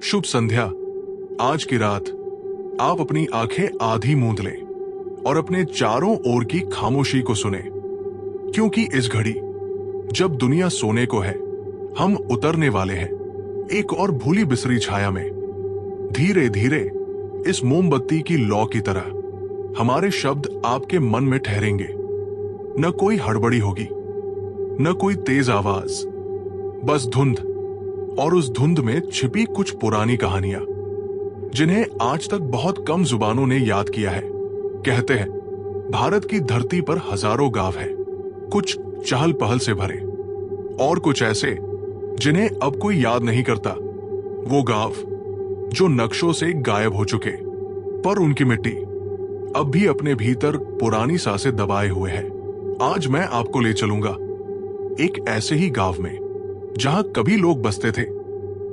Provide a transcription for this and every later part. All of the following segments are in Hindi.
शुभ संध्या। आज की रात आप अपनी आंखें आधी मूंद लें और अपने चारों ओर की खामोशी को सुने, क्योंकि इस घड़ी जब दुनिया सोने को है, हम उतरने वाले हैं एक और भूली बिसरी छाया में। धीरे धीरे इस मोमबत्ती की लौ की तरह हमारे शब्द आपके मन में ठहरेंगे। न कोई हड़बड़ी होगी, न कोई तेज आवाज, बस धुंध, और उस धुंध में छिपी कुछ पुरानी कहानियां जिन्हें आज तक बहुत कम जुबानों ने याद किया है। कहते हैं भारत की धरती पर हजारों गांव हैं, कुछ चहल पहल से भरे और कुछ ऐसे जिन्हें अब कोई याद नहीं करता। वो गांव जो नक्शों से गायब हो चुके, पर उनकी मिट्टी अब भी अपने भीतर पुरानी सांसें दबाए हुए है। आज मैं आपको ले चलूंगा एक ऐसे ही गांव में जहां कभी लोग बसते थे,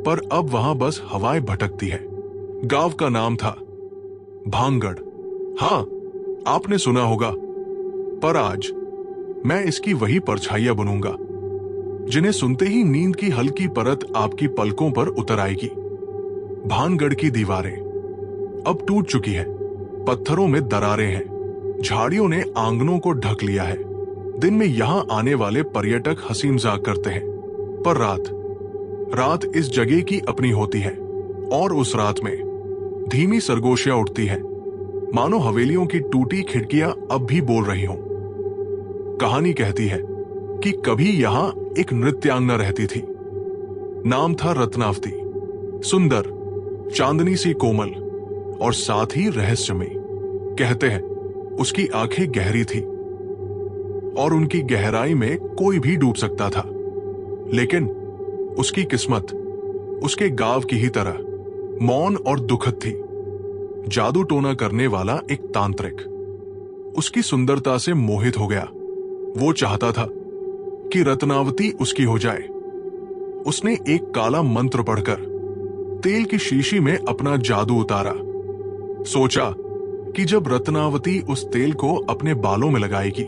पर अब वहां बस हवाएं भटकती है। गांव का नाम था भांगड़। हां, आपने सुना होगा, पर आज मैं इसकी वही परछाइयां बनूंगा जिन्हें सुनते ही नींद की हल्की परत आपकी पलकों पर उतर आएगी। भानगढ़ की दीवारें अब टूट चुकी है, पत्थरों में दरारें हैं, झाड़ियों ने आंगनों को ढक लिया है। दिन में यहां आने वाले पर्यटक हंसी मजाक करते हैं, पर रात इस जगह की अपनी होती है। और उस रात में धीमी सरगोशियां उठती हैं, मानो हवेलियों की टूटी खिड़कियां अब भी बोल रही हों। कहानी कहती है कि कभी यहां एक नृत्यांगना रहती थी। नाम था रत्नावती। सुंदर, चांदनी सी कोमल और साथ ही रहस्यमयी। कहते हैं उसकी आंखें गहरी थी और उनकी गहराई में कोई भी डूब सकता था। लेकिन उसकी किस्मत उसके गांव की ही तरह मौन और दुखद थी। जादू टोना करने वाला एक तांत्रिक उसकी सुंदरता से मोहित हो गया। वो चाहता था कि रत्नावती उसकी हो जाए। उसने एक काला मंत्र पढ़कर तेल की शीशी में अपना जादू उतारा। सोचा कि जब रत्नावती उस तेल को अपने बालों में लगाएगी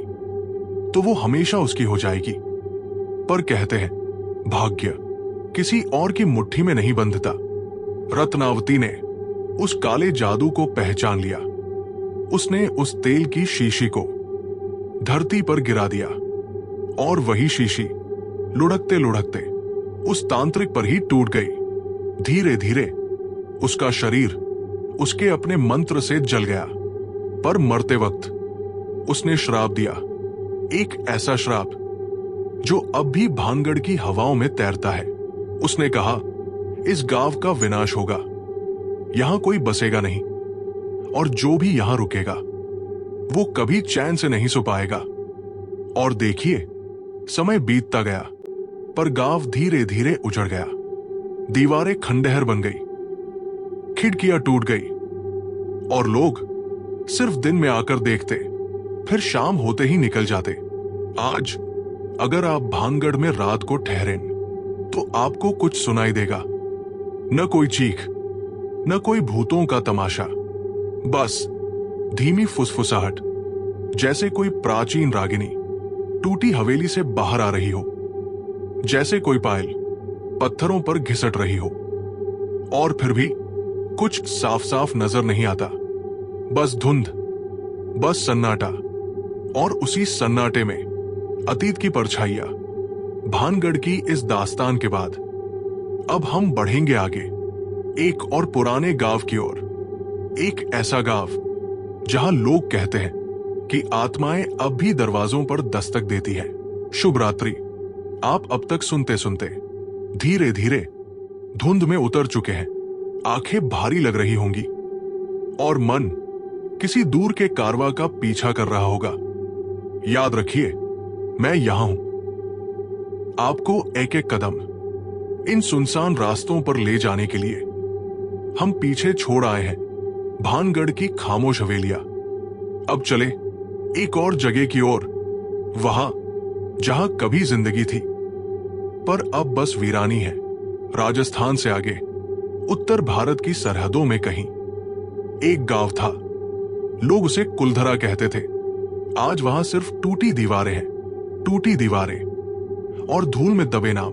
तो वो हमेशा उसकी हो जाएगी। पर कहते हैं भाग्य किसी और की मुट्ठी में नहीं बंधता। रत्नावती ने उस काले जादू को पहचान लिया। उसने उस तेल की शीशी को धरती पर गिरा दिया और वही शीशी लुढ़कते लुढ़कते उस तांत्रिक पर ही टूट गई। धीरे धीरे उसका शरीर उसके अपने मंत्र से जल गया। पर मरते वक्त उसने श्राप दिया, एक ऐसा श्राप जो अब भी भानगढ़ की हवाओं में तैरता है। उसने कहा इस गांव का विनाश होगा, यहां कोई बसेगा नहीं, और जो भी यहां रुकेगा वो कभी चैन से नहीं सो पाएगा। और देखिए, समय बीतता गया, पर गांव धीरे धीरे उजड़ गया। दीवारें खंडहर बन गई, खिड़कियां टूट गई और लोग सिर्फ दिन में आकर देखते, फिर शाम होते ही निकल जाते। आज अगर आप भानगढ़ में रात को ठहरें तो आपको कुछ सुनाई देगा। न कोई चीख, न कोई भूतों का तमाशा, बस धीमी फुसफुसाहट, जैसे कोई प्राचीन रागिनी टूटी हवेली से बाहर आ रही हो, जैसे कोई पायल पत्थरों पर घिसट रही हो। और फिर भी कुछ साफ साफ नजर नहीं आता, बस धुंध, बस सन्नाटा, और उसी सन्नाटे में अतीत की परछाइयां। भानगढ़ की इस दास्तान के बाद अब हम बढ़ेंगे आगे, एक और पुराने गांव की ओर। एक ऐसा गांव जहां लोग कहते हैं कि आत्माएं अब भी दरवाजों पर दस्तक देती है। शुभ रात्रि। आप अब तक सुनते सुनते धीरे धीरे धुंध में उतर चुके हैं। आंखें भारी लग रही होंगी और मन किसी दूर के कारवां का पीछा कर रहा होगा। याद रखिए, मैं यहां हूं, आपको एक एक कदम इन सुनसान रास्तों पर ले जाने के लिए। हम पीछे छोड़ आए हैं भानगढ़ की खामोश हवेलियां। अब चले एक और जगह की ओर, वहां जहां कभी जिंदगी थी, पर अब बस वीरानी है। राजस्थान से आगे उत्तर भारत की सरहदों में कहीं एक गांव था। लोग उसे कुलधरा कहते थे। आज वहां सिर्फ टूटी दीवारें हैं, टूटी दीवारें और धूल में दबे नाम।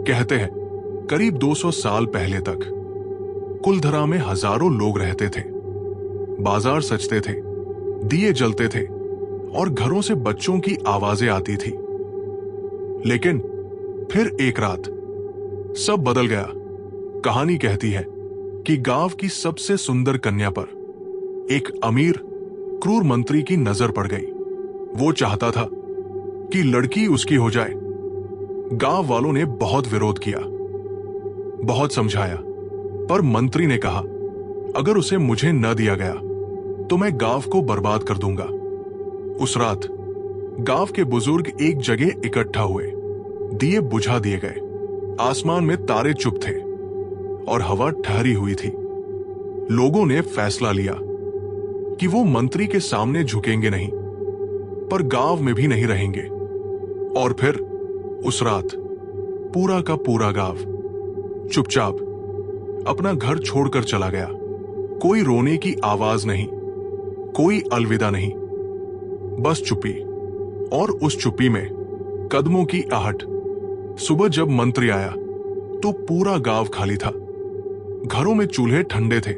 कहते हैं करीब 200 साल पहले तक कुलधरा में हजारों लोग रहते थे। बाजार सजते थे, दिए जलते थे और घरों से बच्चों की आवाजें आती थी। लेकिन फिर एक रात सब बदल गया। कहानी कहती है कि गांव की सबसे सुंदर कन्या पर एक अमीर क्रूर मंत्री की नजर पड़ गई। वो चाहता था कि लड़की उसकी हो जाए। गांव वालों ने बहुत विरोध किया, बहुत समझाया, पर मंत्री ने कहा, अगर उसे मुझे न दिया गया तो मैं गांव को बर्बाद कर दूंगा। उस रात गांव के बुजुर्ग एक जगह इकट्ठा हुए, दिए बुझा दिए गए। आसमान में तारे चुप थे और हवा ठहरी हुई थी। लोगों ने फैसला लिया कि वो मंत्री के सामने झुकेंगे नहीं, पर गांव में भी नहीं रहेंगे। और फिर उस रात पूरा का पूरा गांव चुपचाप अपना घर छोड़कर चला गया। कोई रोने की आवाज नहीं, कोई अलविदा नहीं, बस चुप्पी। और उस चुप्पी में कदमों की आहट। सुबह जब मंत्री आया तो पूरा गांव खाली था। घरों में चूल्हे ठंडे थे,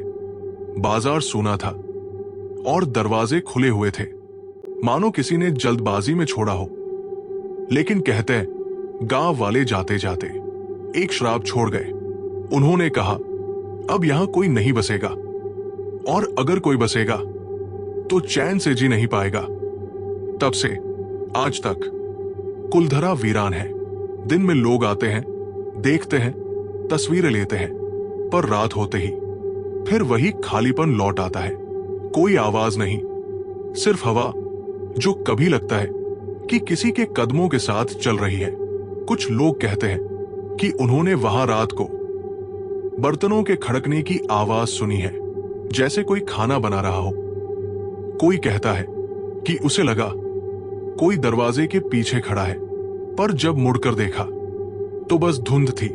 बाजार सूना था और दरवाजे खुले हुए थे, मानो किसी ने जल्दबाजी में छोड़ा हो। लेकिन कहते हैं गांव वाले जाते जाते एक श्राप छोड़ गए। उन्होंने कहा, अब यहां कोई नहीं बसेगा, और अगर कोई बसेगा तो चैन से जी नहीं पाएगा। तब से आज तक कुलधरा वीरान है। दिन में लोग आते हैं, देखते हैं, तस्वीरें लेते हैं, पर रात होते ही फिर वही खालीपन लौट आता है। कोई आवाज नहीं, सिर्फ हवा जो कभी लगता है कि किसी के कदमों के साथ चल रही है। कुछ लोग कहते हैं कि उन्होंने वहां रात को बर्तनों के खड़कने की आवाज सुनी है, जैसे कोई खाना बना रहा हो। कोई कहता है कि उसे लगा कोई दरवाजे के पीछे खड़ा है, पर जब मुड़कर देखा तो बस धुंध थी।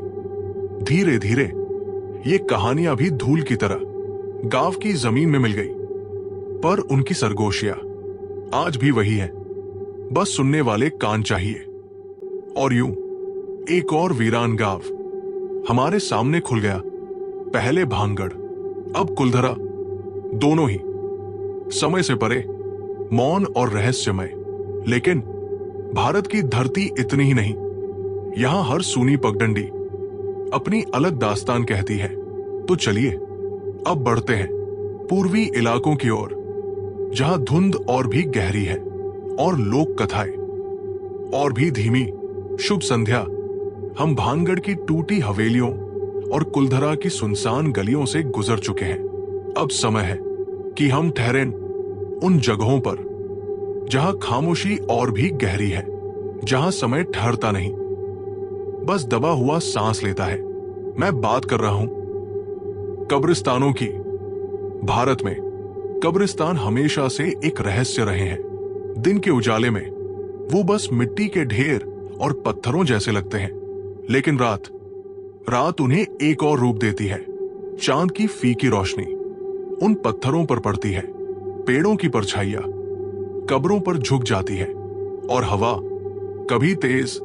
धीरे धीरे ये कहानियां भी धूल की तरह गांव की जमीन में मिल गई, पर उनकी सरगोशियां आज भी वही है, बस सुनने वाले कान चाहिए। और यूं एक और वीरान गांव हमारे सामने खुल गया। पहले भांगड़, अब कुलधरा, दोनों ही समय से परे, मौन और रहस्यमय। लेकिन भारत की धरती इतनी ही नहीं, यहां हर सूनी पगडंडी अपनी अलग दास्तान कहती है। तो चलिए अब बढ़ते हैं पूर्वी इलाकों की ओर, जहां धुंध और भी गहरी है और लोक कथाएं और भी धीमी। शुभ संध्या। हम भानगढ़ की टूटी हवेलियों और कुलधरा की सुनसान गलियों से गुजर चुके हैं। अब समय है कि हम ठहरें उन जगहों पर जहां खामोशी और भी गहरी है, जहां समय ठहरता नहीं, बस दबा हुआ सांस लेता है। मैं बात कर रहा हूं कब्रिस्तानों की। भारत में कब्रिस्तान हमेशा से एक रहस्य रहे हैं। दिन के उजाले में वो बस मिट्टी के ढेर और पत्थरों जैसे लगते हैं, लेकिन रात उन्हें एक और रूप देती है। चांद की फीकी रोशनी उन पत्थरों पर पड़ती है, पेड़ों की परछाइयां कब्रों पर झुक जाती है, और हवा कभी तेज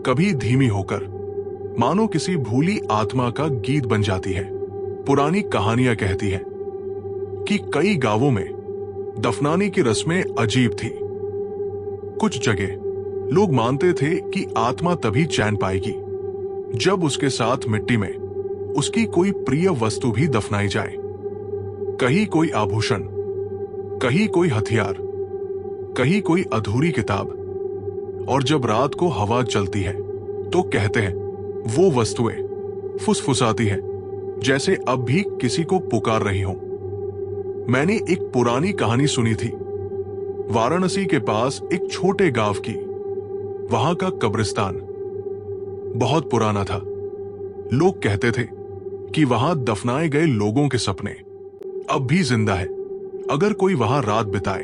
कभी धीमी होकर मानो किसी भूली आत्मा का गीत बन जाती है। पुरानी कहानियां कहती हैं कि कई गांवों में दफनाने की रस्में अजीब थी। कुछ जगह लोग मानते थे कि आत्मा तभी चैन पाएगी जब उसके साथ मिट्टी में उसकी कोई प्रिय वस्तु भी दफनाई जाए। कहीं कोई आभूषण, कहीं कोई हथियार, कहीं कोई अधूरी किताब। और जब रात को हवा चलती है तो कहते हैं वो वस्तुएं फुसफुसाती हैं, जैसे अब भी किसी को पुकार रही हों। मैंने एक पुरानी कहानी सुनी थी, वाराणसी के पास एक छोटे गांव की। वहां का कब्रिस्तान बहुत पुराना था। लोग कहते थे कि वहां दफनाए गए लोगों के सपने अब भी जिंदा है। अगर कोई वहां रात बिताए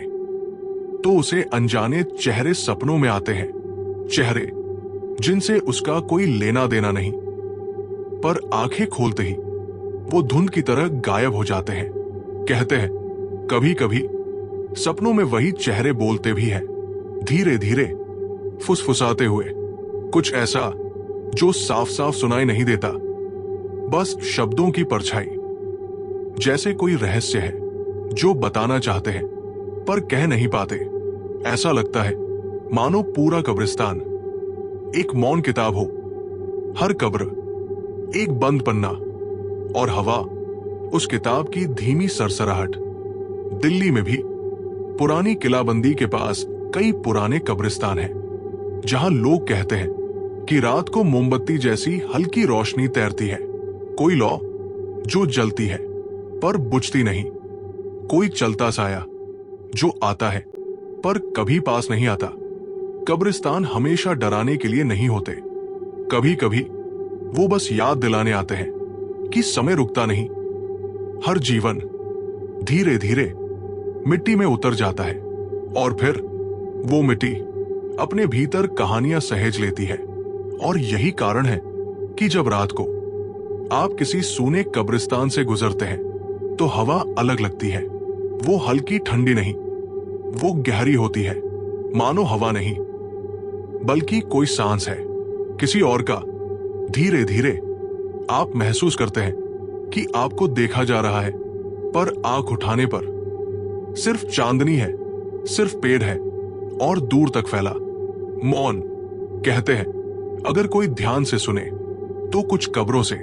तो उसे अनजाने चेहरे सपनों में आते हैं, चेहरे जिनसे उसका कोई लेना देना नहीं, पर आंखें खोलते ही वो धुंध की तरह गायब हो जाते हैं। कहते हैं कभी कभी सपनों में वही चेहरे बोलते भी हैं, धीरे धीरे फुसफुसाते हुए, कुछ ऐसा जो साफ साफ सुनाई नहीं देता, बस शब्दों की परछाई। जैसे कोई रहस्य है जो बताना चाहते हैं पर कह नहीं पाते। ऐसा लगता है मानो पूरा कब्रिस्तान एक मौन किताब हो, हर कब्र एक बंद पन्ना और हवा उस किताब की धीमी सरसराहट। दिल्ली में भी पुरानी किलाबंदी के पास कई पुराने कब्रिस्तान हैं जहां लोग कहते हैं कि रात को मोमबत्ती जैसी हल्की रोशनी तैरती है, कोई लौ जो जलती है पर बुझती नहीं, कोई चलता साया जो आता है पर कभी पास नहीं आता। कब्रिस्तान हमेशा डराने के लिए नहीं होते, कभी कभी वो बस याद दिलाने आते हैं कि समय रुकता नहीं। हर जीवन धीरे धीरे मिट्टी में उतर जाता है और फिर वो मिट्टी अपने भीतर कहानियां सहेज लेती है। और यही कारण है कि जब रात को आप किसी सूने कब्रिस्तान से गुजरते हैं तो हवा अलग लगती है। वो हल्की ठंडी नहीं, वो गहरी होती है, मानो हवा नहीं बल्कि कोई सांस है किसी और का। धीरे धीरे आप महसूस करते हैं कि आपको देखा जा रहा है, पर आंख उठाने पर सिर्फ चांदनी है, सिर्फ पेड़ है और दूर तक फैला मौन। कहते हैं अगर कोई ध्यान से सुने तो कुछ कब्रों से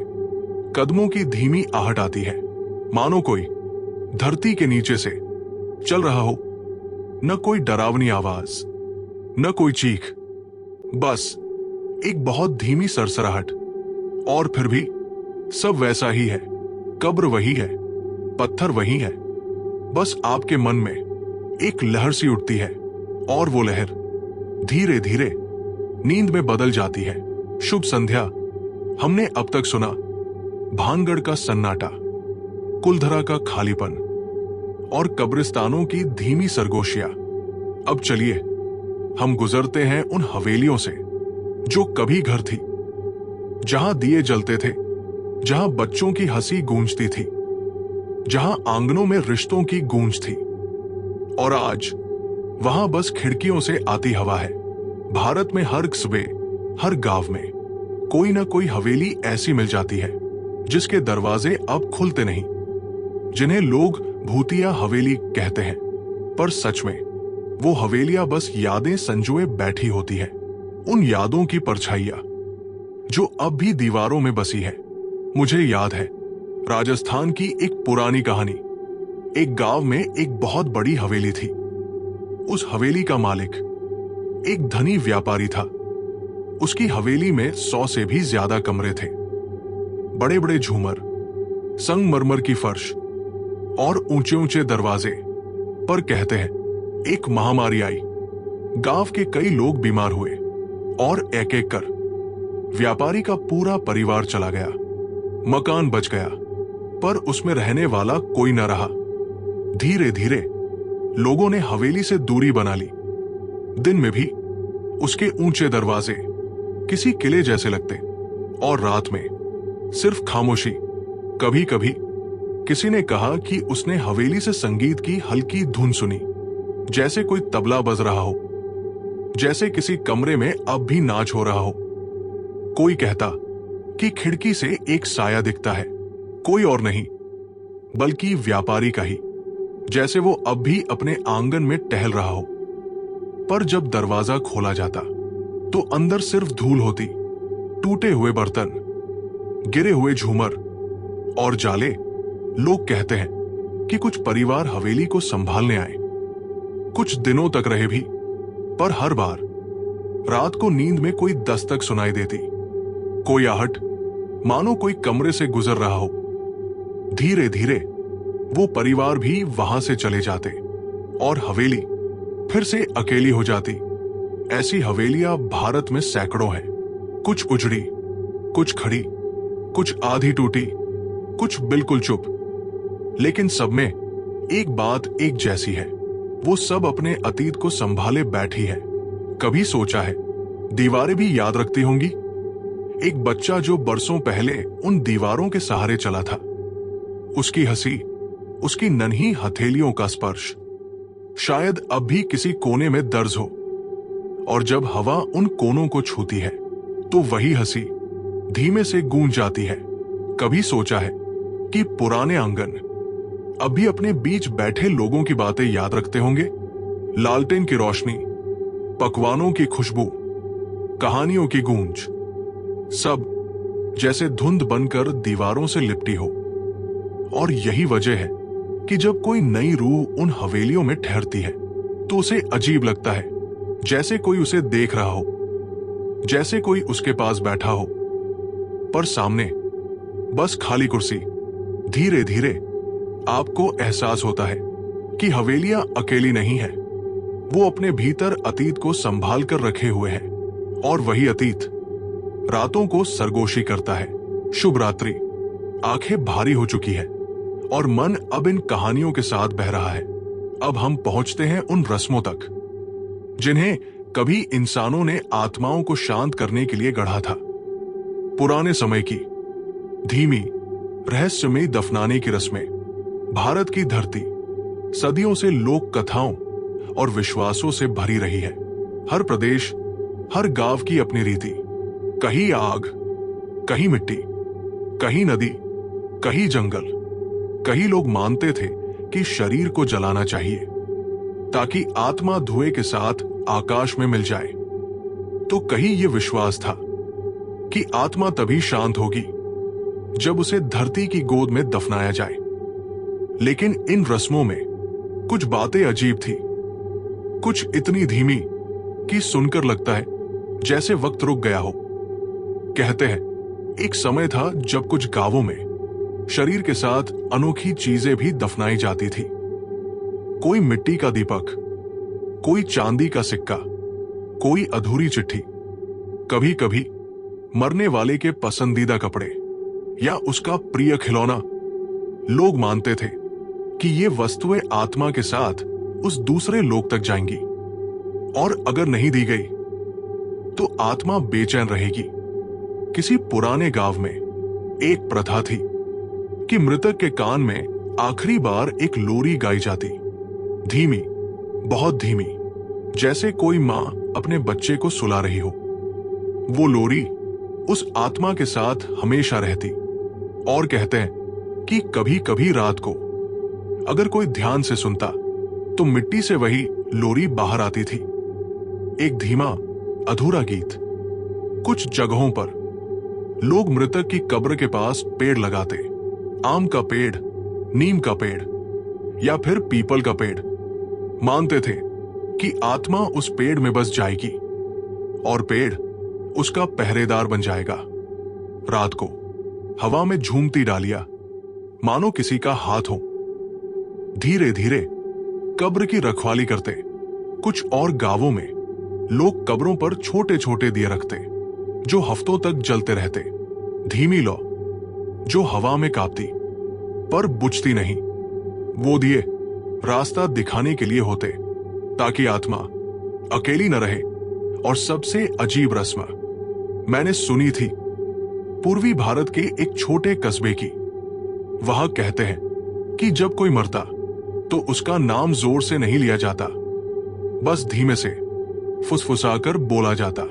कदमों की धीमी आहट आती है, मानो कोई धरती के नीचे से चल रहा हो। न कोई डरावनी आवाज, न कोई चीख, बस एक बहुत धीमी सरसराहट। और फिर भी सब वैसा ही है, कब्र वही है, पत्थर वही है, बस आपके मन में एक लहर सी उठती है और वो लहर धीरे धीरे नींद में बदल जाती है। शुभ संध्या। हमने अब तक सुना भानगढ़ का सन्नाटा, कुलधरा का खालीपन और कब्रिस्तानों की धीमी सरगोशियां। अब चलिए हम गुजरते हैं उन हवेलियों से जो कभी घर थी, जहां दिए जलते थे, जहां बच्चों की हंसी गूंजती थी, जहां आंगनों में रिश्तों की गूंज थी। और आज वहां बस खिड़कियों से आती हवा है। भारत में हर कस्बे, हर गांव में कोई ना कोई हवेली ऐसी मिल जाती है जिसके दरवाजे अब खुलते नहीं, जिन्हें लोग भूतिया हवेली कहते हैं, पर सच में वो हवेलियां बस यादें संजोए बैठी होती है। उन यादों की परछाइयां जो अब भी दीवारों में बसी है। मुझे याद है राजस्थान की एक पुरानी कहानी। एक गांव में एक बहुत बड़ी हवेली थी। उस हवेली का मालिक एक धनी व्यापारी था। उसकी हवेली में 100 से भी ज्यादा कमरे थे, बड़े बड़े झूमर, संगमरमर की फर्श और ऊंचे ऊंचे दरवाजे। पर कहते हैं एक महामारी आई, गांव के कई लोग बीमार हुए और एक एक कर व्यापारी का पूरा परिवार चला गया। मकान बच गया पर उसमें रहने वाला कोई न रहा। धीरे धीरे लोगों ने हवेली से दूरी बना ली। दिन में भी उसके ऊंचे दरवाजे किसी किले जैसे लगते और रात में सिर्फ खामोशी। कभी कभी किसी ने कहा कि उसने हवेली से संगीत की हल्की धुन सुनी, जैसे कोई तबला बज रहा हो, जैसे किसी कमरे में अब भी नाच हो रहा हो। कोई कहता कि खिड़की से एक साया दिखता है, कोई और नहीं बल्कि व्यापारी का ही, जैसे वो अब भी अपने आंगन में टहल रहा हो। पर जब दरवाजा खोला जाता तो अंदर सिर्फ धूल होती, टूटे हुए बर्तन, गिरे हुए झूमर और जाले। लोग कहते हैं कि कुछ परिवार हवेली को संभालने आए, कुछ दिनों तक रहे भी, पर हर बार रात को नींद में कोई दस्तक सुनाई देती, कोई आहट, मानो कोई कमरे से गुजर रहा हो। धीरे धीरे वो परिवार भी वहां से चले जाते और हवेली फिर से अकेली हो जाती। ऐसी हवेलियां भारत में सैकड़ों हैं, कुछ उजड़ी, कुछ खड़ी, कुछ आधी टूटी, कुछ बिल्कुल चुप, लेकिन सब में एक बात एक जैसी है, वो सब अपने अतीत को संभाले बैठी है। कभी सोचा है दीवारें भी याद रखती होंगी? एक बच्चा जो बरसों पहले उन दीवारों के सहारे चला था, उसकी हंसी, उसकी नन्ही हथेलियों का स्पर्श शायद अब भी किसी कोने में दर्ज हो। और जब हवा उन कोनों को छूती है तो वही हंसी धीमे से गूंज जाती है। कभी सोचा है कि पुराने आंगन, अब भी अपने बीच बैठे लोगों की बातें याद रखते होंगे। लालटेन की रोशनी, पकवानों की खुशबू, कहानियों की गूंज, सब जैसे धुंध बनकर दीवारों से लिपटी हो। और यही वजह है कि जब कोई नई रूह उन हवेलियों में ठहरती है तो उसे अजीब लगता है, जैसे कोई उसे देख रहा हो, जैसे कोई उसके पास बैठा हो, पर सामने बस खाली कुर्सी। धीरे धीरे आपको एहसास होता है कि हवेलियां अकेली नहीं है, वो अपने भीतर अतीत को संभाल कर रखे हुए हैं, और वही अतीत रातों को सरगोशी करता है। शुभ रात्रि। आंखें भारी हो चुकी है और मन अब इन कहानियों के साथ बह रहा है। अब हम पहुंचते हैं उन रस्मों तक जिन्हें कभी इंसानों ने आत्माओं को शांत करने के लिए गढ़ा था। पुराने समय की धीमी रहस्यमयी दफनाने की रस्में। भारत की धरती सदियों से लोक कथाओं और विश्वासों से भरी रही है। हर प्रदेश, हर गांव की अपनी रीति। कहीं आग, कहीं मिट्टी, कहीं नदी, कहीं जंगल। कहीं लोग मानते थे कि शरीर को जलाना चाहिए ताकि आत्मा धुएं के साथ आकाश में मिल जाए। तो कहीं यह विश्वास था कि आत्मा तभी शांत होगी जब उसे धरती की गोद में दफनाया जाए। लेकिन इन रस्मों में कुछ बातें अजीब थी, कुछ इतनी धीमी कि सुनकर लगता है जैसे वक्त रुक गया हो। कहते हैं एक समय था जब कुछ गांवों में शरीर के साथ अनोखी चीजें भी दफनाई जाती थी। कोई मिट्टी का दीपक, कोई चांदी का सिक्का, कोई अधूरी चिट्ठी, कभी कभी मरने वाले के पसंदीदा कपड़े या उसका प्रिय खिलौना। लोग मानते थे कि ये वस्तुएं आत्मा के साथ उस दूसरे लोक तक जाएंगी, और अगर नहीं दी गई तो आत्मा बेचैन रहेगी। किसी पुराने गांव में एक प्रथा थी कि मृतक के कान में आखिरी बार एक लोरी गाई जाती, धीमी, बहुत धीमी, जैसे कोई मां अपने बच्चे को सुला रही हो। वो लोरी उस आत्मा के साथ हमेशा रहती, और कहते हैं कि कभी कभी रात को अगर कोई ध्यान से सुनता तो मिट्टी से वही लोरी बाहर आती थी। एक धीमा अधूरा गीत। कुछ जगहों पर लोग मृतक की कब्र के पास पेड़ लगाते, आम का पेड़, नीम का पेड़ या फिर पीपल का पेड़। मानते थे कि आत्मा उस पेड़ में बस जाएगी और पेड़ उसका पहरेदार बन जाएगा। रात को हवा में झूमती डालियां मानो किसी का हाथ हो। धीरे धीरे कब्र की रखवाली करते। कुछ और गांवों में लोग कब्रों पर छोटे छोटे दिए रखते जो हफ्तों तक जलते रहते। धीमी लौ जो हवा में कांपती पर बुझती नहीं। वो दिए रास्ता दिखाने के लिए होते ताकि आत्मा अकेली न रहे। और सबसे अजीब रस्म मैंने सुनी थी पूर्वी भारत के एक छोटे कस्बे की। वहां कहते हैं कि जब कोई मरता तो उसका नाम जोर से नहीं लिया जाता, बस धीमे से फुसफुसाकर बोला जाता,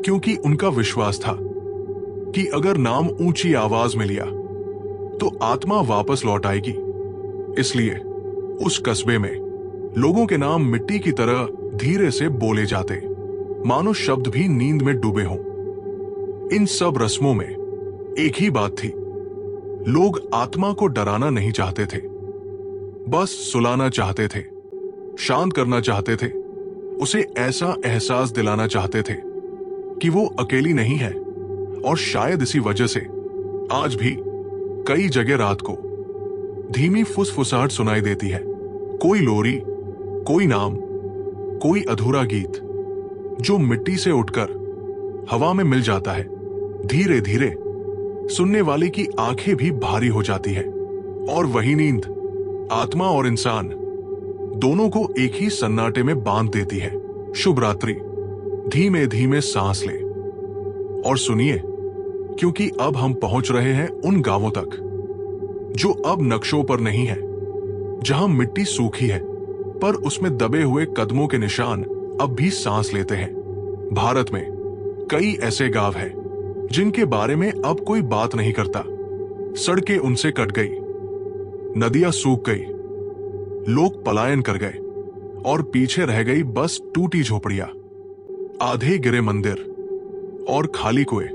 क्योंकि उनका विश्वास था कि अगर नाम ऊंची आवाज में लिया तो आत्मा वापस लौट आएगी। इसलिए उस कस्बे में लोगों के नाम मिट्टी की तरह धीरे से बोले जाते, मानो शब्द भी नींद में डूबे हों। इन सब रस्मों में एक ही बात थी, लोग आत्मा को डराना नहीं चाहते थे, बस सुलाना चाहते थे, शांत करना चाहते थे, उसे ऐसा एहसास दिलाना चाहते थे कि वो अकेली नहीं है। और शायद इसी वजह से आज भी कई जगह रात को धीमी फुसफुसाहट सुनाई देती है। कोई लोरी, कोई नाम, कोई अधूरा गीत जो मिट्टी से उठकर हवा में मिल जाता है। धीरे धीरे सुनने वाले की आंखें भी भारी हो जाती है, और वही नींद आत्मा और इंसान दोनों को एक ही सन्नाटे में बांध देती है। शुभ रात्रि। धीमे धीमे सांस ले और सुनिए, क्योंकि अब हम पहुंच रहे हैं उन गांवों तक जो अब नक्शों पर नहीं है, जहां मिट्टी सूखी है पर उसमें दबे हुए कदमों के निशान अब भी सांस लेते हैं। भारत में कई ऐसे गांव हैं जिनके बारे में अब कोई बात नहीं करता। सड़कें उनसे कट गई, नदियां सूख गई, लोग पलायन कर गए और पीछे रह गई बस टूटी झोपड़ियां, आधे गिरे मंदिर और खाली कुएं।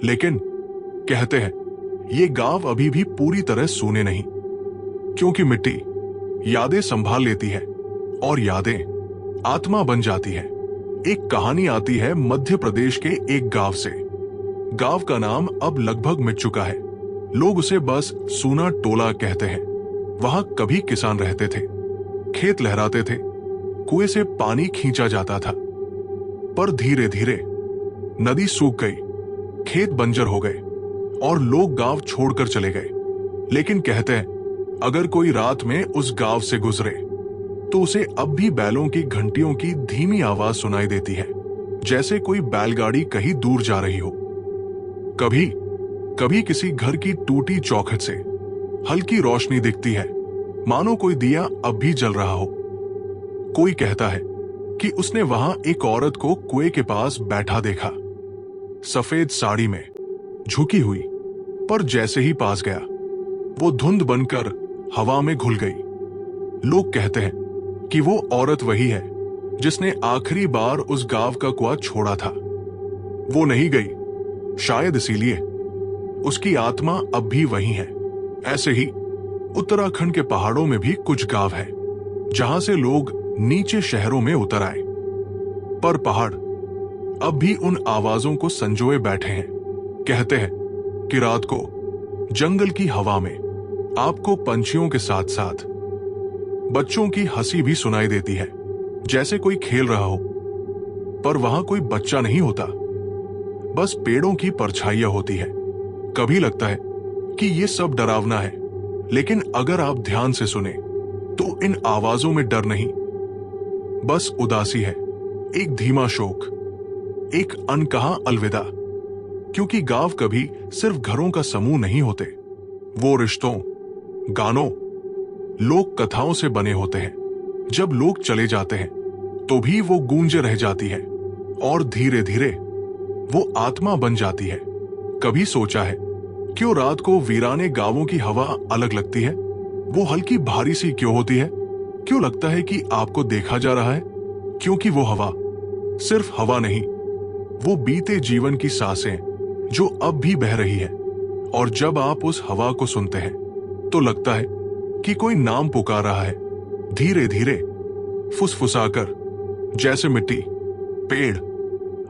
लेकिन कहते हैं ये गांव अभी भी पूरी तरह सूने नहीं, क्योंकि मिट्टी यादें संभाल लेती है और यादें आत्मा बन जाती है। एक कहानी आती है मध्य प्रदेश के एक गांव से। गांव का नाम अब लगभग मिट चुका है, लोग उसे बस सूना टोला कहते हैं। वहां कभी किसान रहते थे, खेत लहराते थे, कुएं से पानी खींचा जाता था। पर धीरे धीरे नदी सूख गई, खेत बंजर हो गए और लोग गांव छोड़कर चले गए। लेकिन कहते हैं अगर कोई रात में उस गांव से गुजरे तो उसे अब भी बैलों की घंटियों की धीमी आवाज सुनाई देती है, जैसे कोई बैलगाड़ी कहीं दूर जा रही हो। कभी कभी किसी घर की टूटी चौखट से हल्की रोशनी दिखती है, मानो कोई दिया अब भी जल रहा हो। कोई कहता है कि उसने वहां एक औरत को कुएं के पास बैठा देखा, सफेद साड़ी में, झुकी हुई। पर जैसे ही पास गया वो धुंध बनकर हवा में घुल गई। लोग कहते हैं कि वो औरत वही है जिसने आखिरी बार उस गांव का कुआं छोड़ा था। वो नहीं गई, शायद इसीलिए उसकी आत्मा अब भी वही है। ऐसे ही उत्तराखंड के पहाड़ों में भी कुछ गांव है जहां से लोग नीचे शहरों में उतर आए, पर पहाड़ अब भी उन आवाजों को संजोए बैठे हैं। कहते हैं कि रात को जंगल की हवा में आपको पंछियों के साथ साथ बच्चों की हंसी भी सुनाई देती है, जैसे कोई खेल रहा हो। पर वहां कोई बच्चा नहीं होता, बस पेड़ों की परछाइयां होती है। कभी लगता है कि ये सब डरावना है, लेकिन अगर आप ध्यान से सुने तो इन आवाजों में डर नहीं, बस उदासी है, एक धीमा शोक, एक अनकहा अलविदा। क्योंकि गांव कभी सिर्फ घरों का समूह नहीं होते, वो रिश्तों, गानों, लोक कथाओं से बने होते हैं। जब लोग चले जाते हैं तो भी वो गूंजे रह जाती है और धीरे धीरे वो आत्मा बन जाती है। कभी सोचा है क्यों रात को वीराने गांवों की हवा अलग लगती है? वो हल्की भारी सी क्यों होती है? क्यों लगता है कि आपको देखा जा रहा है? क्योंकि वो हवा सिर्फ हवा नहीं, वो बीते जीवन की सांसें जो अब भी बह रही है। और जब आप उस हवा को सुनते हैं तो लगता है कि कोई नाम पुकार रहा है, धीरे धीरे फुसफुसाकर, जैसे मिट्टी, पेड़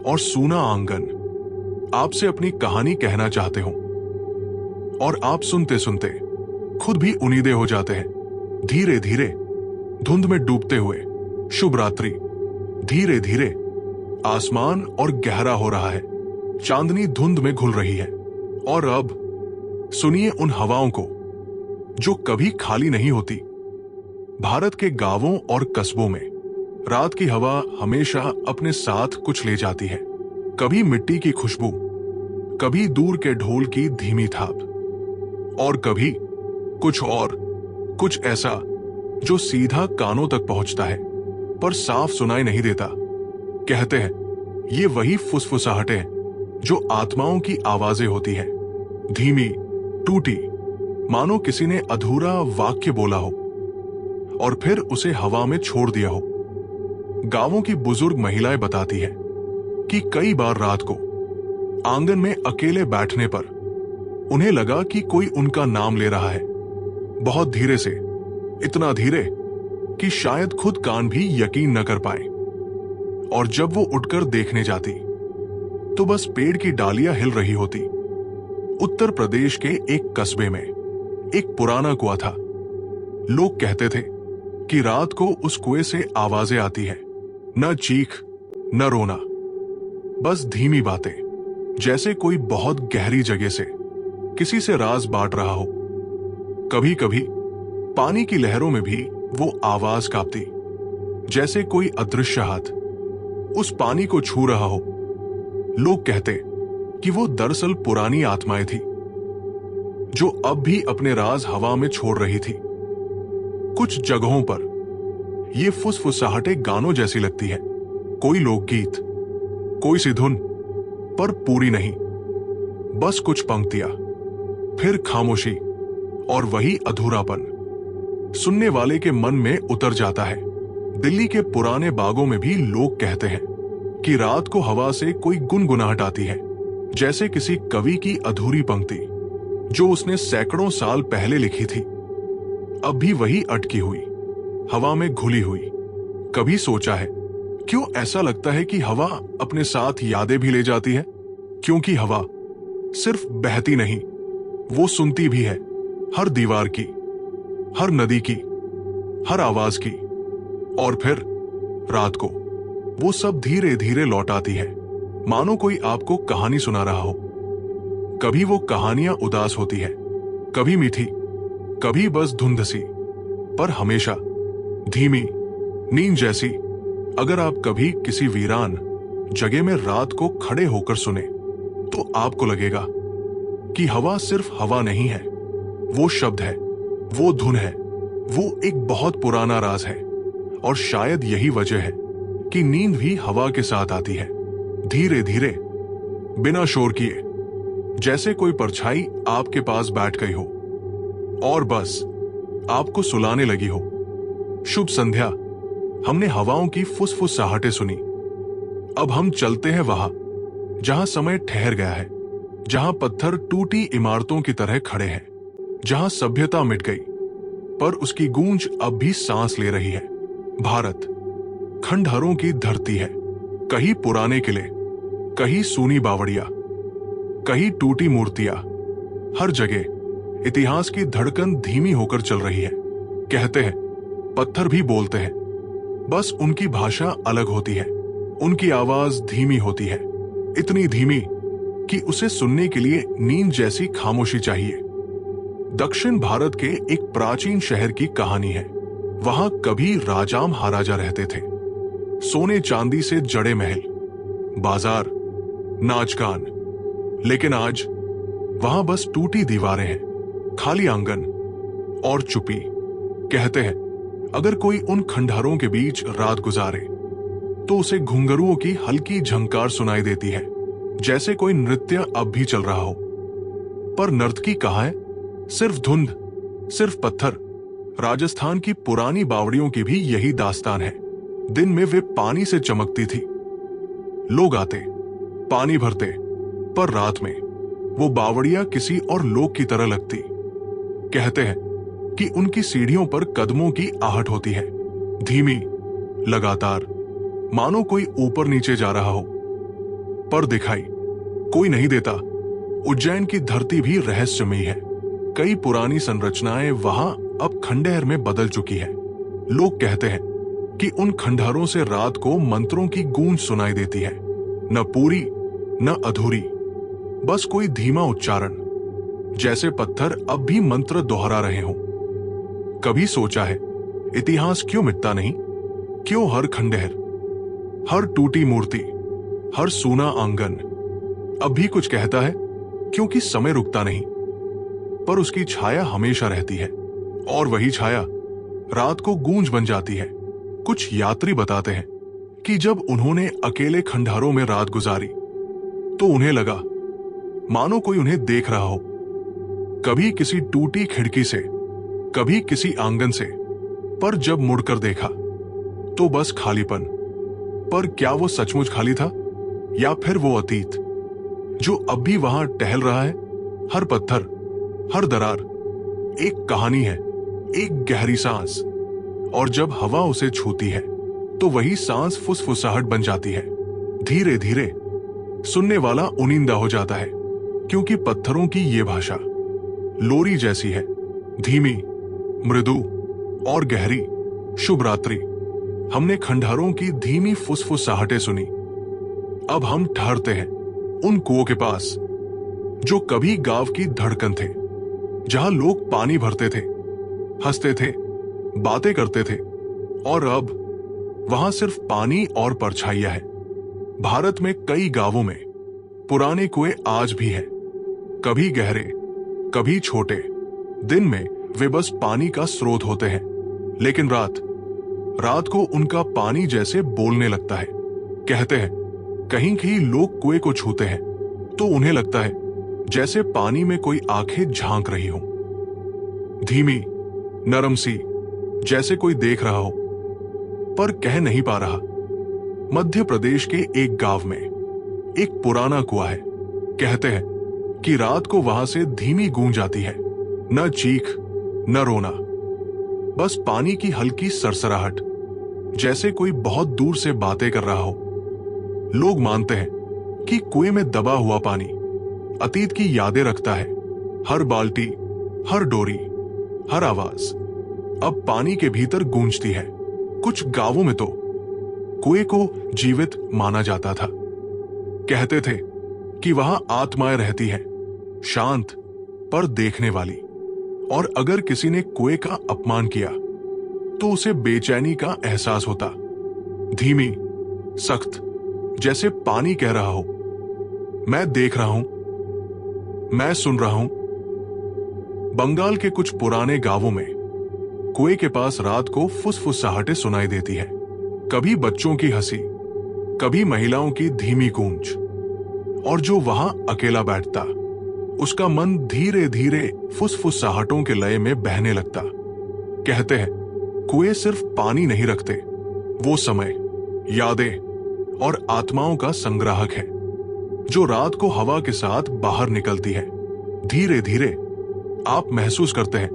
और सूना आंगन आपसे अपनी कहानी कहना चाहते हो। और आप सुनते सुनते खुद भी उन्नीदे हो जाते हैं। धीरे धीरे धुंध में डूबते हुए शुभ रात्रि। धीरे धीरे आसमान और गहरा हो रहा है, चांदनी धुंध में घुल रही है। और अब सुनिए उन हवाओं को जो कभी खाली नहीं होती। भारत के गांवों और कस्बों में रात की हवा हमेशा अपने साथ कुछ ले जाती है। कभी मिट्टी की खुशबू, कभी दूर के ढोल की धीमी थाप, और कभी कुछ ऐसा जो सीधा कानों तक पहुंचता है पर साफ सुनाई नहीं देता। कहते हैं ये वही फुसफुसाहटें हैं जो आत्माओं की आवाजें होती है, धीमी, टूटी, मानो किसी ने अधूरा वाक्य बोला हो और फिर उसे हवा में छोड़ दिया हो। गांवों की बुजुर्ग महिलाएं बताती हैं कि कई बार रात को आंगन में अकेले बैठने पर उन्हें लगा कि कोई उनका नाम ले रहा है, बहुत धीरे से, इतना धीरे कि शायद खुद कान भी यकीन न कर पाए। और जब वो उठकर देखने जाती तो बस पेड़ की डालियां हिल रही होती। उत्तर प्रदेश के एक कस्बे में एक पुराना कुआं था। लोग कहते थे कि रात को उस कुएं से आवाजें आती है, न चीख न रोना, बस धीमी बातें, जैसे कोई बहुत गहरी जगह से किसी से राज बांट रहा हो। कभी कभी पानी की लहरों में भी वो आवाज कांपती, जैसे कोई अदृश्य हाथ उस पानी को छू रहा हो। लोग कहते कि वो दरअसल पुरानी आत्माएं थी जो अब भी अपने राज हवा में छोड़ रही थी। कुछ जगहों पर ये फुसफुसाहटें गानों जैसी लगती है, कोई लोकगीत, कोई सी धुन, पर पूरी नहीं, बस कुछ पंक्तियां, फिर खामोशी और वही अधूरापन। सुनने वाले के मन में उतर जाता है। दिल्ली के पुराने बागों में भी लोग कहते हैं कि रात को हवा से कोई गुनगुनाहट आती है, जैसे किसी कवि की अधूरी पंक्ति जो उसने सैकड़ों साल पहले लिखी थी, अब भी वही अटकी हुई, हवा में घुली हुई। कभी सोचा है क्यों ऐसा लगता है कि हवा अपने साथ यादें भी ले जाती है? क्योंकि हवा सिर्फ बहती नहीं, वो सुनती भी है, हर दीवार की, हर नदी की, हर आवाज की। और फिर रात को वो सब धीरे धीरे लौट आती है, मानो कोई आपको कहानी सुना रहा हो। कभी वो कहानियां उदास होती है, कभी मीठी, कभी बस धुंध सी, पर हमेशा धीमी, नींद जैसी। अगर आप कभी किसी वीरान जगह में रात को खड़े होकर सुने तो आपको लगेगा कि हवा सिर्फ हवा नहीं है, वो शब्द है, वो धुन है, वो एक बहुत पुराना राज है। और शायद यही वजह है कि नींद भी हवा के साथ आती है, धीरे धीरे, बिना शोर किए, जैसे कोई परछाई आपके पास बैठ गई हो और बस आपको सुलाने लगी हो। शुभ संध्या। हमने हवाओं की फुसफुसाहटें सुनी। अब हम चलते हैं वहां जहां समय ठहर गया है, जहां पत्थर टूटी इमारतों की तरह खड़े हैं, जहां सभ्यता मिट गई पर उसकी गूंज अब भी सांस ले रही है। भारत खंडहरों की धरती है, कहीं पुराने किले, कहीं सूनी बावड़ियां, कहीं टूटी मूर्तियां। हर जगह इतिहास की धड़कन धीमी होकर चल रही है। कहते हैं पत्थर भी बोलते हैं, बस उनकी भाषा अलग होती है, उनकी आवाज धीमी होती है, इतनी धीमी कि उसे सुनने के लिए नींद जैसी खामोशी चाहिए। दक्षिण भारत के एक प्राचीन शहर की कहानी है। वहां कभी राजा महाराजा रहते थे। सोने चांदी से जड़े महल, बाजार, नाच गान। लेकिन आज वहां बस टूटी दीवारें हैं, खाली आंगन और चुप्पी। कहते हैं अगर कोई उन खंडहरों के बीच रात गुजारे तो उसे घुंघरुओं की हल्की झंकार सुनाई देती है, जैसे कोई नृत्य अब भी चल रहा हो। पर नर्तकी कहाँ है? सिर्फ धुंध, सिर्फ पत्थर। राजस्थान की पुरानी बावड़ियों की भी यही दास्तान है। दिन में वे पानी से चमकती थी, लोग आते, पानी भरते, पर रात में वो बावड़ियां किसी और लोक की तरह लगती। कहते हैं कि उनकी सीढ़ियों पर कदमों की आहट होती है, धीमी, लगातार, मानो कोई ऊपर नीचे जा रहा हो। पर दिखाई कोई नहीं देता। उज्जैन की धरती भी रहस्यमयी है। कई पुरानी संरचनाएं वहां अब खंडहर में बदल चुकी है। लोग कहते हैं कि उन खंडहरों से रात को मंत्रों की गूंज सुनाई देती है, न पूरी न अधूरी, बस कोई धीमा उच्चारण, जैसे पत्थर अब भी मंत्र दोहरा रहे हों। कभी सोचा है इतिहास क्यों मिटता नहीं? क्यों हर खंडहर, हर टूटी मूर्ति, हर सूना आंगन अब भी कुछ कहता है? क्योंकि समय रुकता नहीं, पर उसकी छाया हमेशा रहती है। और वही छाया रात को गूंज बन जाती है। कुछ यात्री बताते हैं कि जब उन्होंने अकेले खंडहरों में रात गुजारी तो उन्हें लगा मानो कोई उन्हें देख रहा हो, कभी किसी टूटी खिड़की से, कभी किसी आंगन से। पर जब मुड़कर देखा तो बस खालीपन। पर क्या वो सचमुच खाली था, या फिर वो अतीत जो अब भी वहां टहल रहा है? हर पत्थर, हर दरार एक कहानी है, एक गहरी सांस। और जब हवा उसे छूती है तो वही सांस फुसफुसाहट बन जाती है। धीरे धीरे सुनने वाला उनिंदा हो जाता है, क्योंकि पत्थरों की ये भाषा लोरी जैसी है, धीमी, मृदु और गहरी। शुभ रात्रि। हमने खंडहरों की धीमी फुसफुसाहटें सुनी। अब हम ठहरते हैं उन कुओं के पास जो कभी गांव की धड़कन थे, जहां लोग पानी भरते थे, हंसते थे, बातें करते थे, और अब वहां सिर्फ पानी और परछाइयां हैं। भारत में कई गांवों में पुराने कुएं आज भी हैं, कभी गहरे, कभी छोटे। दिन में वे बस पानी का स्रोत होते हैं, लेकिन रात को उनका पानी जैसे बोलने लगता है। कहते हैं कहीं कहीं लोग कुएं को छूते हैं तो उन्हें लगता है जैसे पानी में कोई आंखें झांक रही हो, धीमी, नरम सी, जैसे कोई देख रहा हो पर कह नहीं पा रहा। मध्य प्रदेश के एक गांव में एक पुराना कुआं है। कहते हैं कि रात को वहां से धीमी गूंज आती है, न चीख न रोना, बस पानी की हल्की सरसराहट, जैसे कोई बहुत दूर से बातें कर रहा हो। लोग मानते हैं कि कुएं में दबा हुआ पानी अतीत की यादें रखता है। हर बाल्टी, हर डोरी, हर आवाज अब पानी के भीतर गूंजती है। कुछ गांवों में तो कुएं को जीवित माना जाता था। कहते थे कि वहां आत्माएं रहती हैं, शांत पर देखने वाली, और अगर किसी ने कुएं का अपमान किया तो उसे बेचैनी का एहसास होता। धीमी, सख्त, जैसे पानी कह रहा हो, मैं देख रहा हूं, मैं सुन रहा हूं। बंगाल के कुछ पुराने गांवों में कुएं के पास रात को फुसफुसाहटें सुनाई देती है। कभी बच्चों की हंसी, कभी महिलाओं की धीमी गूंज, और जो वहां अकेला बैठता उसका मन धीरे धीरे फुसफुसाहटों के लय में बहने लगता। कहते हैं कुएं सिर्फ पानी नहीं रखते, वो समय, यादें और आत्माओं का संग्राहक है जो रात को हवा के साथ बाहर निकलती है। धीरे धीरे आप महसूस करते हैं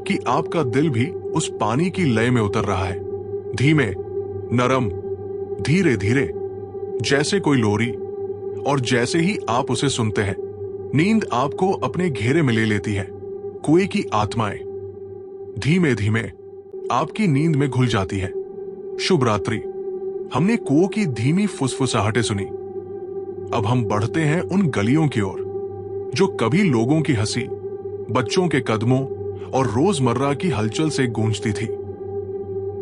कि आपका दिल भी उस पानी की लय में उतर रहा है। धीमे, नरम, धीरे धीरे, जैसे कोई लोरी। और जैसे ही आप उसे सुनते हैं, नींद आपको अपने घेरे में ले लेती है। कुएं की आत्माएं धीमे धीमे आपकी नींद में घुल जाती है। शुभ रात्रि। हमने कुओं की धीमी फुसफुसाहटें सुनी। अब हम बढ़ते हैं उन गलियों की ओर जो कभी लोगों की हंसी, बच्चों के कदमों और रोजमर्रा की हलचल से गूंजती थी।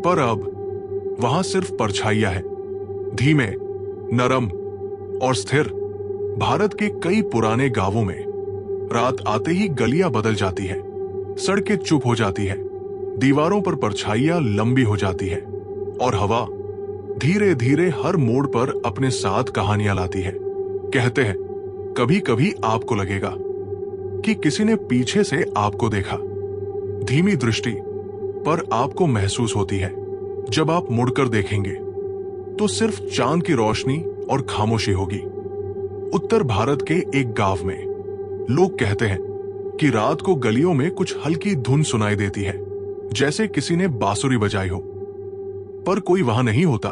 पर अब वहां सिर्फ परछाइयां है, धीमे, नरम और स्थिर। भारत के कई पुराने गांवों में रात आते ही गलियां बदल जाती है, सड़कें चुप हो जाती है, दीवारों पर परछाइयां लंबी हो जाती है, और हवा धीरे धीरे हर मोड़ पर अपने साथ कहानियां लाती है। कहते हैं कभी कभी आपको लगेगा कि किसी ने पीछे से आपको देखा। धीमी दृष्टि पर आपको महसूस होती है। जब आप मुड़कर देखेंगे तो सिर्फ चांद की रोशनी और खामोशी होगी। उत्तर भारत के एक गांव में लोग कहते हैं कि रात को गलियों में कुछ हल्की धुन सुनाई देती है, जैसे किसी ने बांसुरी बजाई हो। पर कोई वहां नहीं होता,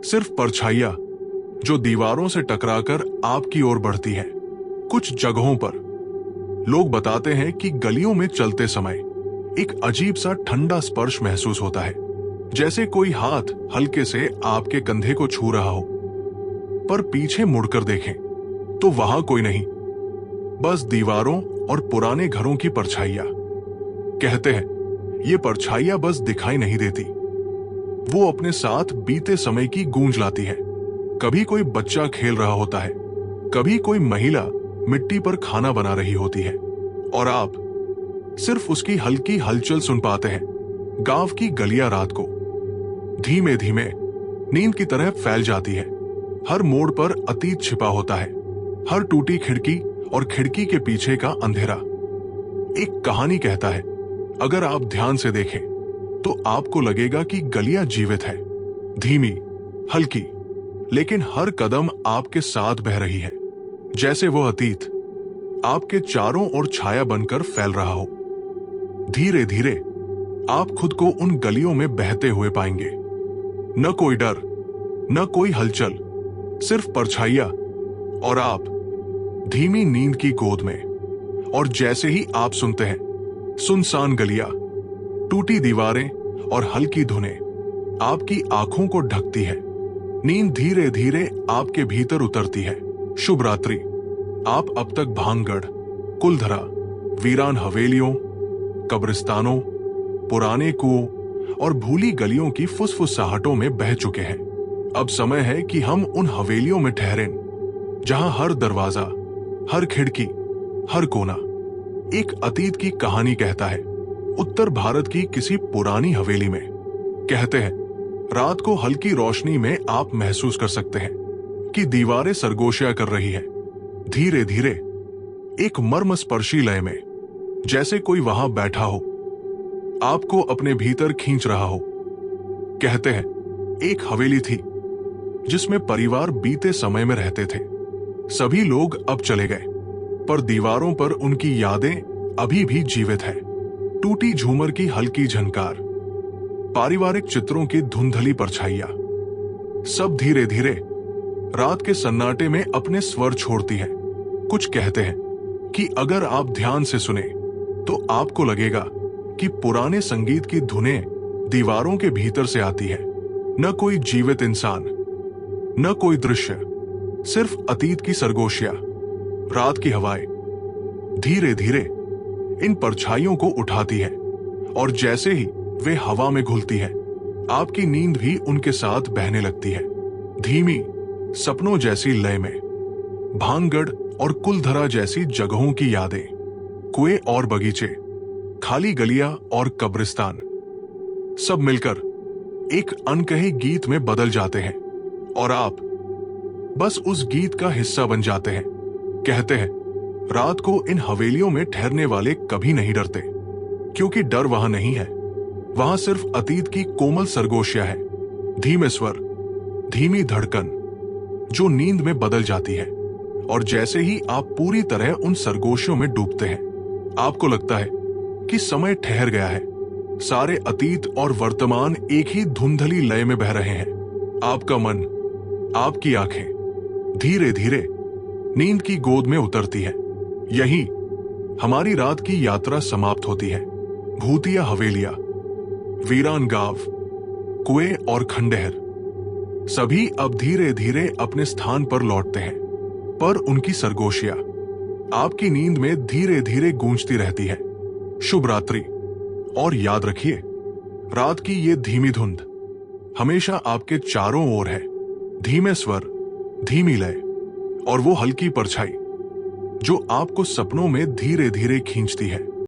सिर्फ परछाइयां जो दीवारों से टकराकर आपकी ओर बढ़ती है। कुछ जगहों पर लोग बताते हैं कि गलियों में चलते समय एक अजीब सा ठंडा स्पर्श महसूस होता है, जैसे कोई हाथ हल्के से आपके कंधे को छू रहा हो। पर पीछे मुड़कर देखें तो वहां कोई नहीं, बस दीवारों और पुराने घरों की परछाइयां। कहते हैं ये परछाइयां बस दिखाई नहीं देती, वो अपने साथ बीते समय की गूंज लाती है। कभी कोई बच्चा खेल रहा होता है, कभी कोई महिला मिट्टी पर खाना बना रही होती है, और आप सिर्फ उसकी हल्की हलचल सुन पाते हैं। गांव की गलियां रात को धीमे धीमे नींद की तरह फैल जाती है। हर मोड़ पर अतीत छिपा होता है, हर टूटी खिड़की और खिड़की के पीछे का अंधेरा एक कहानी कहता है। अगर आप ध्यान से देखें तो आपको लगेगा कि गलियां जीवित है, धीमी, हल्की, लेकिन हर कदम आपके साथ बह रही है, जैसे वो अतीत आपके चारों ओर छाया बनकर फैल रहा हो। धीरे धीरे आप खुद को उन गलियों में बहते हुए पाएंगे। न कोई डर, न कोई हलचल, सिर्फ परछाइयां और आप धीमी नींद की गोद में। और जैसे ही आप सुनते हैं, सुनसान गलियां, टूटी दीवारें और हल्की धुनें आपकी आंखों को ढकती है। नींद धीरे धीरे आपके भीतर उतरती है। शुभ रात्रि। आप अब तक भांगगढ़, कुलधरा, वीरान हवेलियों, कब्रिस्तानों, पुराने कुओं और भूली गलियों की फुसफुसाहटों में बह चुके हैं। अब समय है कि हम उन हवेलियों में ठहरें जहां हर दरवाजा, हर खिड़की, हर कोना एक अतीत की कहानी कहता है। उत्तर भारत की किसी पुरानी हवेली में कहते हैं रात को हल्की रोशनी में आप महसूस कर सकते हैं कि दीवारें सरगोशियां कर रही है, धीरे धीरे, एक मर्मस्पर्शी लय में, जैसे कोई वहां बैठा हो, आपको अपने भीतर खींच रहा हो। कहते हैं एक हवेली थी जिसमें परिवार बीते समय में रहते थे। सभी लोग अब चले गए, पर दीवारों पर उनकी यादें अभी भी जीवित है। टूटी झूमर की हल्की झनकार, पारिवारिक चित्रों की धुंधली परछाइयां, सब धीरे धीरे रात के सन्नाटे में अपने स्वर छोड़ती है। कुछ कहते हैं कि अगर आप ध्यान से सुने तो आपको लगेगा कि पुराने संगीत की धुनें दीवारों के भीतर से आती है। न कोई जीवित इंसान, न कोई दृश्य, सिर्फ अतीत की सरगोशियां। रात की हवाएं धीरे धीरे इन परछाइयों को उठाती है, और जैसे ही वे हवा में घुलती है, आपकी नींद भी उनके साथ बहने लगती है। धीमी, सपनों जैसी लय में भांगड़ और कुलधरा जैसी जगहों की यादें, कुएं और बगीचे, खाली गलियां और कब्रिस्तान, सब मिलकर एक अनकहे गीत में बदल जाते हैं, और आप बस उस गीत का हिस्सा बन जाते हैं। कहते हैं रात को इन हवेलियों में ठहरने वाले कभी नहीं डरते, क्योंकि डर वहां नहीं है। वहां सिर्फ अतीत की कोमल सरगोशियां है, धीमे स्वर, धीमी धड़कन जो नींद में बदल जाती है। और जैसे ही आप पूरी तरह उन सरगोशियों में डूबते हैं, आपको लगता है कि समय ठहर गया है। सारे अतीत और वर्तमान एक ही धुंधली लय में बह रहे हैं। आपका मन, आपकी आंखें धीरे धीरे नींद की गोद में उतरती है। यही हमारी रात की यात्रा समाप्त होती है। भूतिया हवेलियां, वीरान गांव, कुएं और खंडहर, सभी अब धीरे धीरे अपने स्थान पर लौटते हैं, पर उनकी सरगोशियां आपकी नींद में धीरे धीरे गूंजती रहती है। शुभ रात्रि, और याद रखिए, रात की ये धीमी धुंध हमेशा आपके चारों ओर है। धीमे स्वर, धीमी लय और वो हल्की परछाई जो आपको सपनों में धीरे धीरे खींचती है।